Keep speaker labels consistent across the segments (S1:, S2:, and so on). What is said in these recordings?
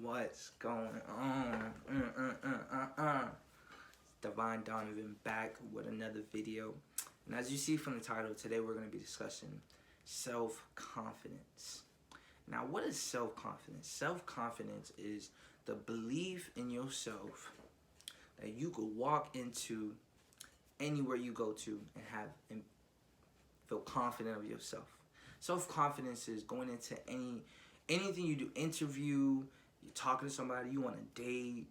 S1: What's going on? Divine Donovan back with another video. And as you see from the title, today we're going to be discussing self-confidence. Now, what is self-confidence? Self-confidence is the belief in yourself that you could walk into anywhere you go to and feel confident of yourself. Self-confidence is going into anything you do, interview, you're talking to somebody, you want to date,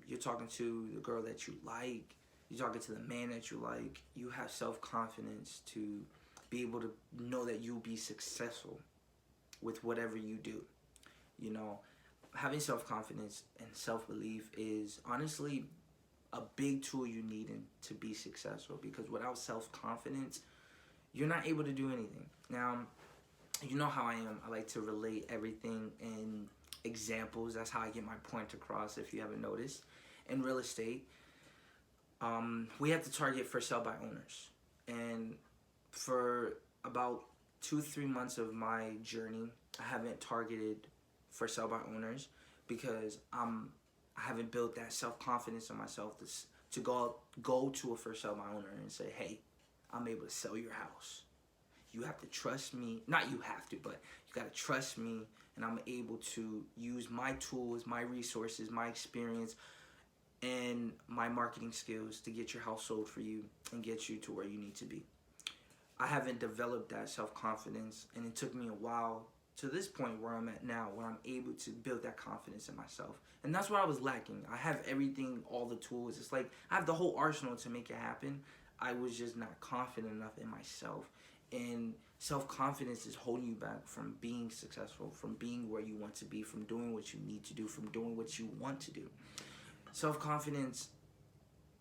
S1: you're talking to the girl that you like, you're talking to the man that you like, you have self-confidence to be able to know that you'll be successful with whatever you do. You know, having self-confidence and self-belief is honestly a big tool you need to be successful, because without self-confidence, you're not able to do anything. Now, you know how I am. I like to relate everything in examples. That's how I get my point across, if you haven't noticed. In real estate, we have to target for sale by owners. And for about 2-3 months of my journey, I haven't targeted for sale by owners because I haven't built that self-confidence in myself to go to a for sale by owner and say, hey, I'm able to sell your house. You have to trust me. Not you have to, but you got to trust me, and I'm able to use my tools, my resources, my experience, and my marketing skills to get your house sold for you and get you to where you need to be. I haven't developed that self-confidence, and it took me a while to this point where I'm at now, where I'm able to build that confidence in myself. And that's what I was lacking. I have everything, all the tools. It's like I have the whole arsenal to make it happen. I was just not confident enough in myself. And self-confidence is holding you back from being successful, from being where you want to be, from doing what you need to do, from doing what you want to do. Self-confidence,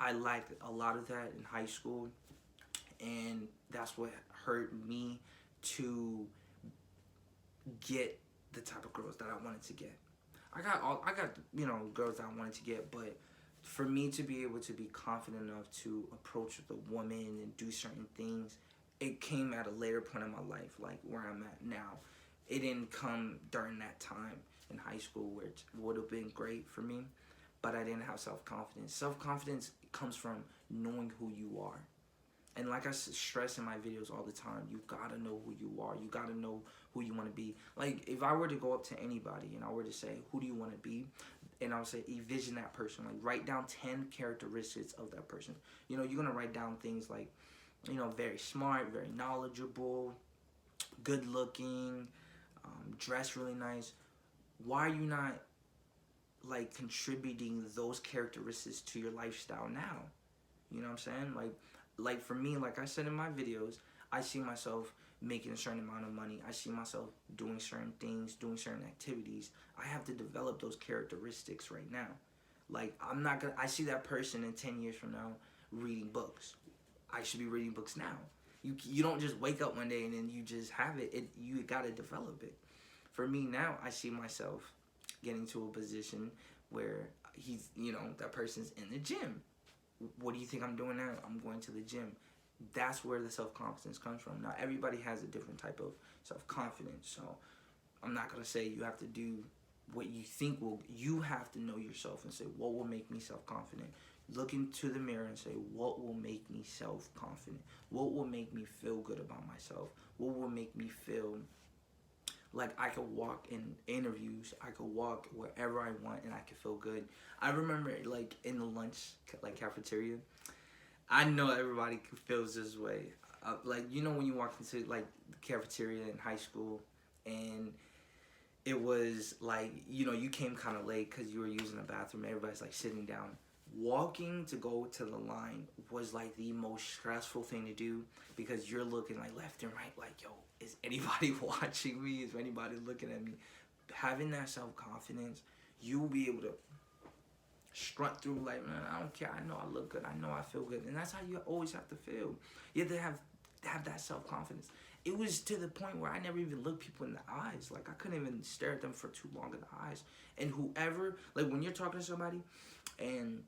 S1: I lacked a lot of that in high school, and that's what hurt me to get the type of girls that I wanted to get. I got girls that I wanted to get, but for me to be able to be confident enough to approach the woman and do certain things, it came at a later point in my life, like where I'm at now. It didn't come during that time in high school, which would have been great for me, but I didn't have self-confidence. Self-confidence comes from knowing who you are. And like I stress in my videos all the time, you gotta know who you are. You gotta know who you want to be. Like, if I were to go up to anybody and I were to say, who do you want to be? And I would say, envision that person. Like, write down 10 characteristics of that person. You know, you're gonna write down things like, very smart, very knowledgeable, good looking, dress really nice. Why are you not, like, contributing those characteristics to your lifestyle now? You know what I'm saying? Like for me, like I said in my videos, I see myself making a certain amount of money. I see myself doing certain things, doing certain activities. I have to develop those characteristics right now. Like, I see that person in 10 years from now reading books. I should be reading books now. You don't just wake up one day and then you just have it. You gotta develop it. For me now, I see myself getting to a position where that person's in the gym. What do you think I'm doing now? I'm going to the gym. That's where the self-confidence comes from. Now, everybody has a different type of self-confidence, so I'm not going to say you have to do what you think will. You have to know yourself and say, what will make me self-confident? Look into the mirror and say, what will make me self-confident? What will make me feel good about myself? What will make me feel like I could walk in interviews, I could walk wherever I want, and I could feel good. I remember, like, in the lunch, cafeteria, I know everybody feels this way. When you walk into, like, the cafeteria in high school, and it was, like, you came kind of late because you were using the bathroom, everybody's, like, sitting down. Walking to go to the line was, like, the most stressful thing to do, because you're looking, like, left and right, like, yo, is anybody watching me? Is anybody looking at me? Having that self-confidence, you'll be able to strut through, like, man, I don't care. I know I look good. I know I feel good. And that's how you always have to feel. You have to have that self-confidence. It was to the point where I never even looked people in the eyes. Like, I couldn't even stare at them for too long in the eyes. And whoever, like, when you're talking to somebody and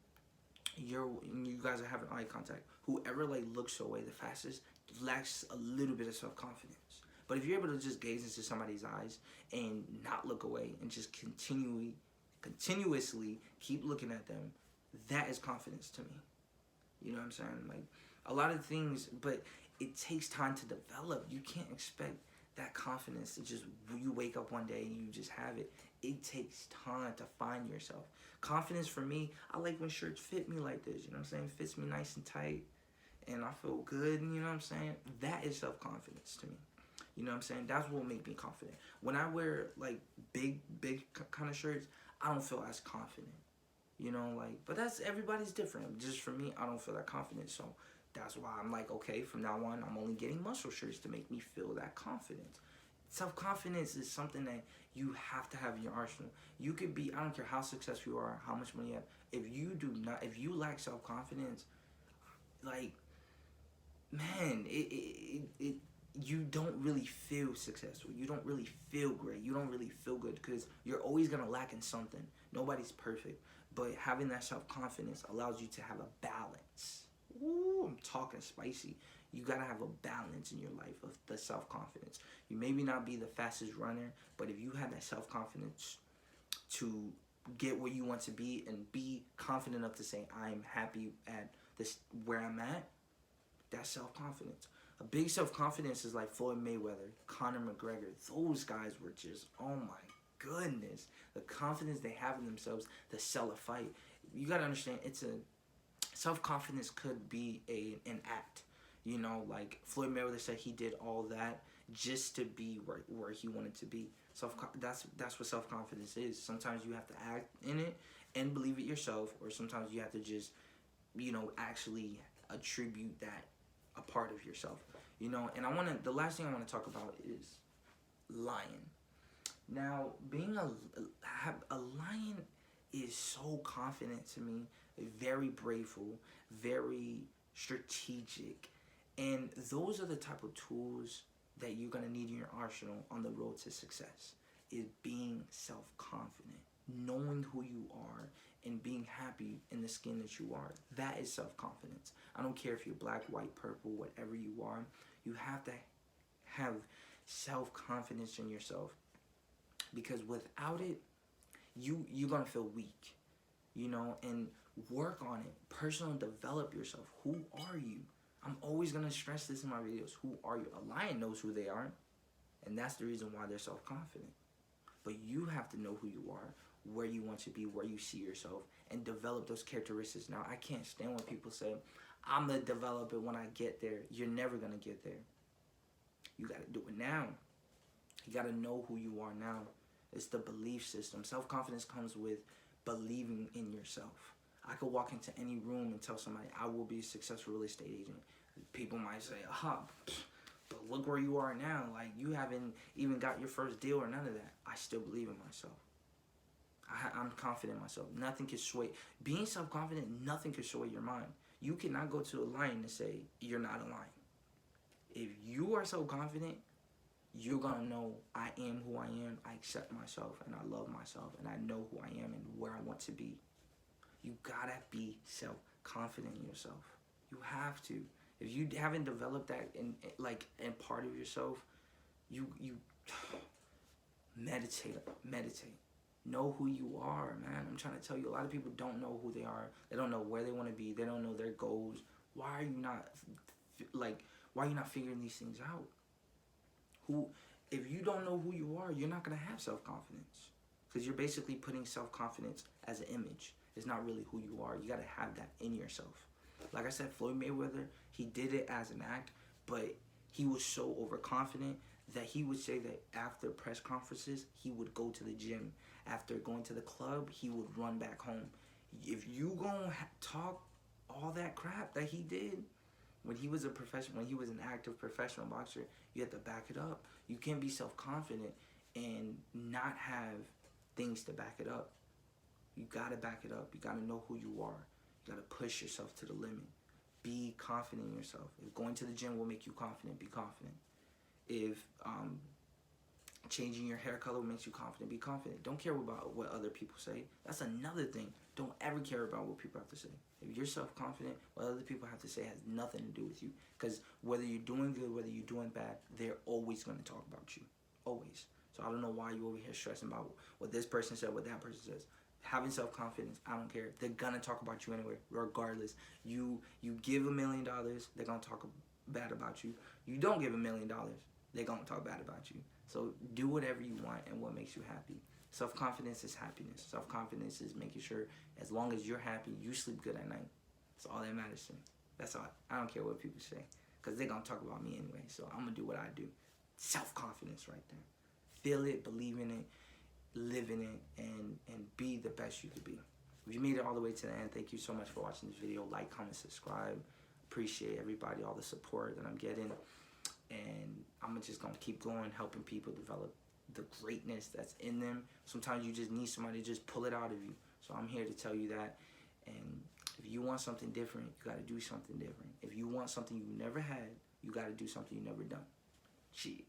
S1: you guys are having eye contact, whoever, like, looks away the fastest lacks a little bit of self-confidence, But if you're able to just gaze into somebody's eyes and not look away and just continuously keep looking at them, that is confidence to me. You know what I'm saying? Like, a lot of things, but it takes time to develop. You can't expect that confidence to just, you wake up one day and you just have it. It takes time to find yourself. Confidence for me, I like when shirts fit me like this, you know what I'm saying? It fits me nice and tight and I feel good, you know what I'm saying? That is self-confidence to me. You know what I'm saying? That's what will make me confident. When I wear like big kind of shirts, I don't feel as confident. You know, like, but that's, everybody's different. Just for me, I don't feel that confident. So that's why I'm like, okay, from now on, I'm only getting muscle shirts to make me feel that confidence. Self-confidence is something that you have to have in your arsenal. You could be, I don't care how successful you are, how much money you have. If you lack self-confidence, like, man, you don't really feel successful. You don't really feel great. You don't really feel good because you're always going to lack in something. Nobody's perfect. But having that self-confidence allows you to have a balance. Ooh, I'm talking spicy. You got to have a balance in your life of the self-confidence. You maybe not be the fastest runner, but if you have that self-confidence to get where you want to be and be confident enough to say, I'm happy at this where I'm at, that's self-confidence. A big self-confidence is like Floyd Mayweather, Conor McGregor. Those guys were just, oh my goodness. The confidence they have in themselves to sell a fight. You got to understand, it's a, self-confidence could be an act. You know, like Floyd Mayweather said he did all that just to be where he wanted to be. That's what self-confidence is. Sometimes you have to act in it and believe it yourself, or sometimes you have to just, you know, actually attribute that a part of yourself. You know, and the last thing I want to talk about is lying. Now, being a lion is so confident to me, very braveful, very strategic. And those are the type of tools that you're going to need in your arsenal on the road to success, is being self-confident, knowing who you are, and being happy in the skin that you are. That is self-confidence. I don't care if you're black, white, purple, whatever you are. You have to have self-confidence in yourself, because without it, you're going to feel weak, you know, and work on it. Personal develop yourself. Who are you? I'm always going to stress this in my videos. Who are you? A lion knows who they are, and that's the reason why they're self-confident. But you have to know who you are, where you want to be, where you see yourself, and develop those characteristics. Now, I can't stand when people say, I'm going to develop it when I get there. You're never going to get there. You got to do it now. You got to know who you are now. It's the belief system. Self-confidence comes with believing in yourself. I could walk into any room and tell somebody, I will be a successful real estate agent. People might say, but look where you are now. Like, you haven't even got your first deal or none of that. I still believe in myself. I'm confident in myself. Nothing can sway. Being self-confident, nothing can sway your mind. You cannot go to a lion and say, you're not a lion. If you are self-confident, you're going to know, I am who I am, I accept myself, and I love myself, and I know who I am and where I want to be. You got to be self-confident in yourself. You have to. If you haven't developed that in part of yourself, you meditate. Know who you are, man. I'm trying to tell you, a lot of people don't know who they are. They don't know where they want to be. They don't know their goals. Why are you not figuring these things out? If you don't know who you are, you're not going to have self-confidence, because you're basically putting self-confidence as an image. It's not really who you are. You got to have that in yourself. Like I said, Floyd Mayweather, he did it as an act, but he was so overconfident that he would say that after press conferences, he would go to the gym. After going to the club, he would run back home. If you gonna talk all that crap that he did when he was an active professional boxer, you have to back it up. You can't be self-confident and not have things to back it up. You gotta back it up. You gotta know who you are. You gotta push yourself to the limit. Be confident in yourself. If going to the gym will make you confident, be confident. If Changing your hair color makes you confident. Be confident. Don't care about what other people say. That's another thing. Don't ever care about what people have to say. If you're self-confident, what other people have to say has nothing to do with you. Because whether you're doing good, whether you're doing bad, they're always going to talk about you. Always. So I don't know why you over here stressing about what this person said, what that person says. Having self-confidence, I don't care. They're going to talk about you anyway, regardless. You give $1 million, they're going to talk bad about you. You don't give $1 million, they're going to talk bad about you. So do whatever you want and what makes you happy. Self-confidence is happiness. Self-confidence is making sure as long as you're happy, you sleep good at night. That's all that matters to me. That's all. I don't care what people say because they're going to talk about me anyway. So I'm going to do what I do. Self-confidence right there. Feel it, believe in it, live in it, and be the best you could be. If you made it all the way to the end, thank you so much for watching this video. Like, comment, subscribe. Appreciate everybody, all the support that I'm getting. And I'm just going to keep going, helping people develop the greatness that's in them. Sometimes you just need somebody to just pull it out of you. So I'm here to tell you that. And if you want something different, you got to do something different. If you want something you never had, you got to do something you never done. Shit.